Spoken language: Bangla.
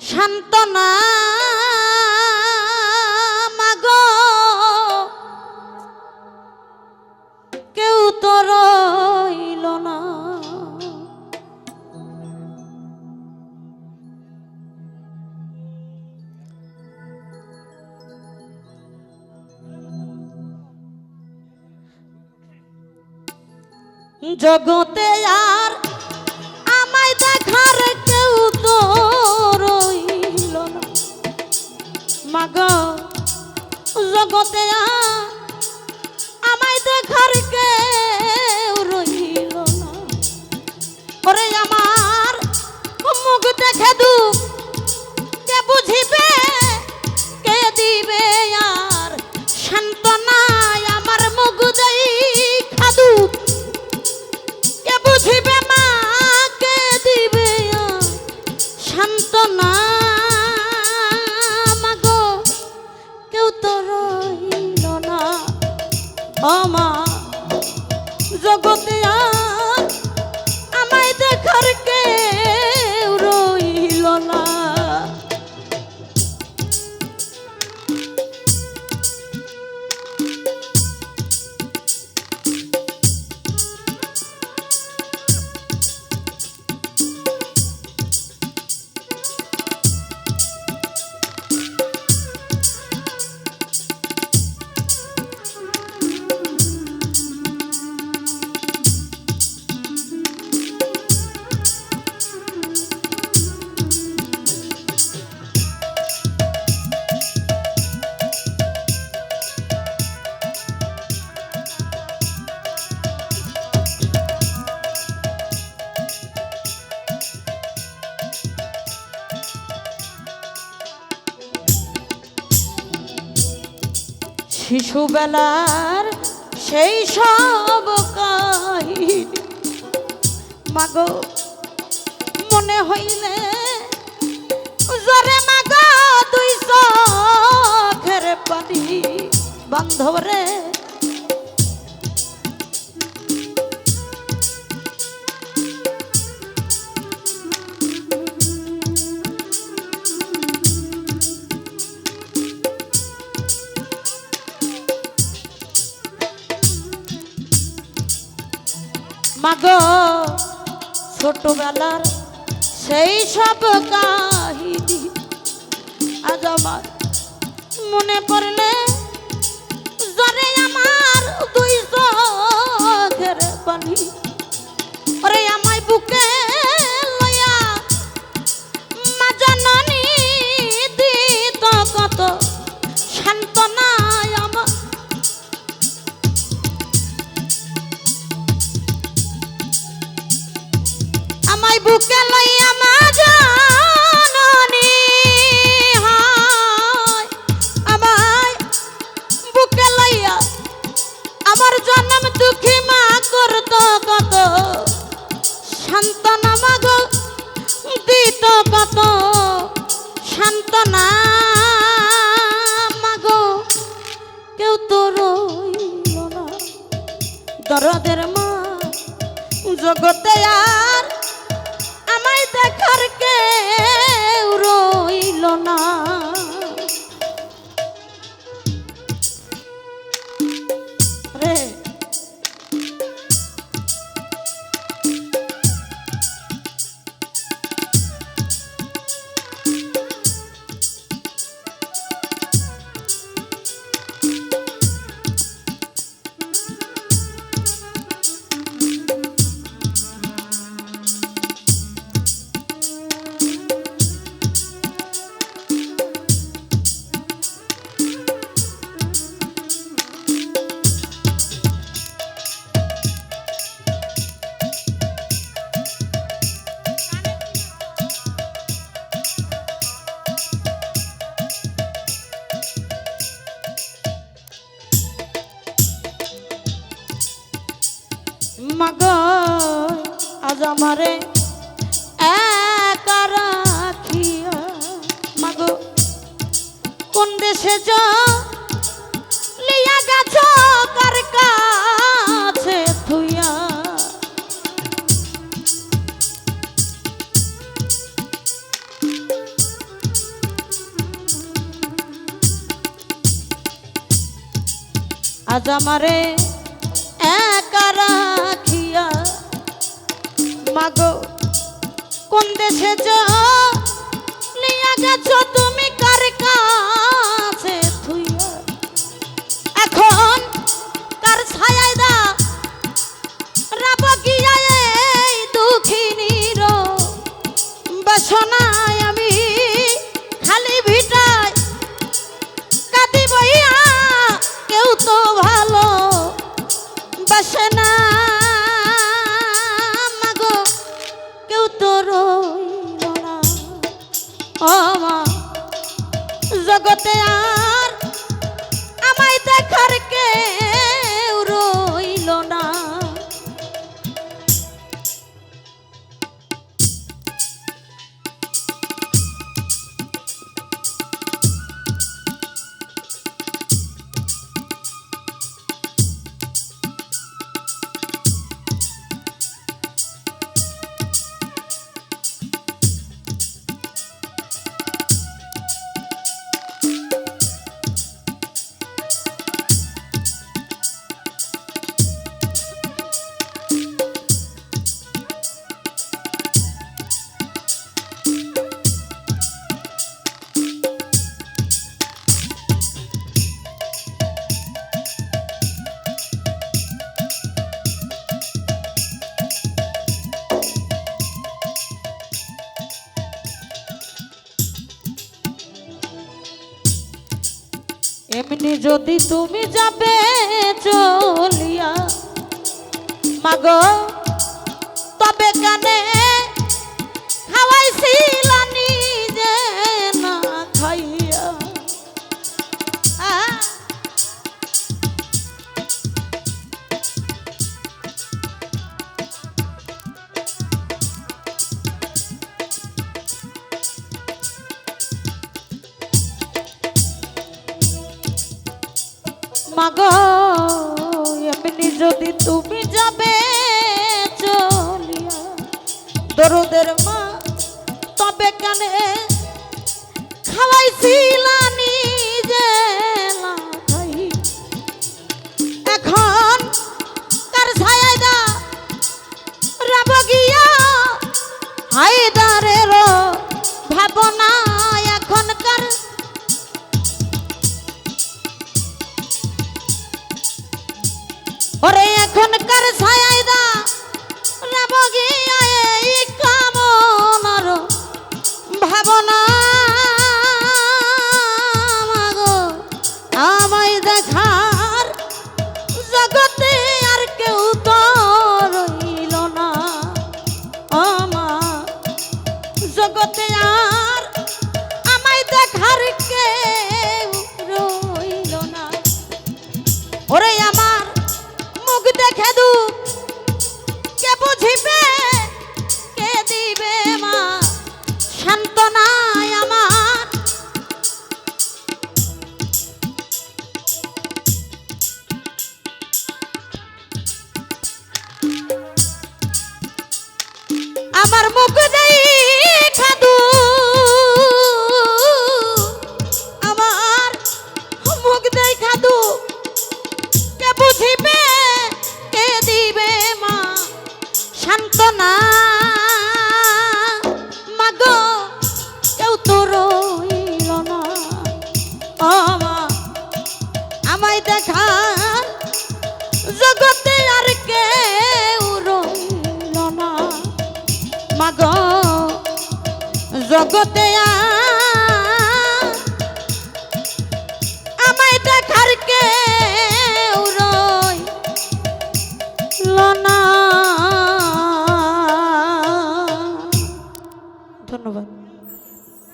সান্তনা মাগো কেউ তো রইল না। জগতে আর আমায় দেখার কেউ তো রইল না মাগো, জগতে আর আমায় দেখার কেউ রইল না। ওরে আমার মুখ দেখে দুঃখ কে বুঝিবে, কে দিবে আর সান্ত্বনায় আমার মুখ দেখা দুঃখ কে বুঝিবে মা, কে দিবে আর সান্ত্বনা মাগো কেউ তো রইল না। ও মা জগতে আর আমায় দেখার কেউ রইল না। শিশুবেলার সেই সব কাহিনী মাগো মনে হইলে জরে মাগো দুই চোখের পানি বান্ধব রে। মাগো ছোটবেলার সেই সব কাহিনী আজ আমার মনে পড়লে জরে আমার দুই চোখের পানি। ওরে আমায় বুকে লইয়া মা জননী দিত কত সান্ত্বনায় আমার। আমায় বুকে লইয়া মা জননী হায়, আমায় বুকে লইয়া আমার জন্ম দুঃখী মা করত কত সান্ত্বনা মাগো দিত কত সান্ত্বনা মাগো কেউ তো রইল না। দরদের মা জগতে আর আমায় দেখার কেউ রইল না। রে মাগো আজ আমারে একা রাখিয়া মাগো কোন দেশে যা লিয়া গেছ কার কাছে থুইয়া। আজ আমারে একা রাখিয়া মাগো কোন দেশে চলিয়া গেছো তুমি কার কাছে থুইয়া এখন কার ছায়ায় দা রাব গিয়া এই দুঃখিনীর বাসনায় আমি খালি ভিটায় কাঁদি বইয়া কেউ তো ভালো বাসে না মাগো কেউ তো রইল না ও মা জগতে আর আমায় দেখার কেউ রইল না এমনি যদি তুমি যাবে চলিয়া মাগো তবে কানে খাওয়াইছিলা নিজে না খাইয়া মাগো এমনি যদি তুমি যাবে চলিয়া দরদের মা তবে কানে খাওয়াইছিলা নিজে না খাই এখন কার ছায়ায় দা রাব গিয়া হায়দারের ভাবনা এখনকার ওরে এখনকার ছায়ায় দা রাব গিয়া এই কামনার ভাবনা মাগো আমায় দেখার জগতে আর কেউ তো রইল না আমার জগতে আর আমায় দেখার কেউ রইল না ওরে আমার মুখ দেখে দুঃখ কে বুঝিবে কে দিবে মা সান্ত্বনায় আমার আমার মুখ দেখা আমার মুখ দেখা কে বুঝিবে কে দিবে মা সান্ত্বনা মাগো কেউ তো রইল না ও মা আমায় দেখার জগতে আর কেউ রইল না মাগো জগতে আর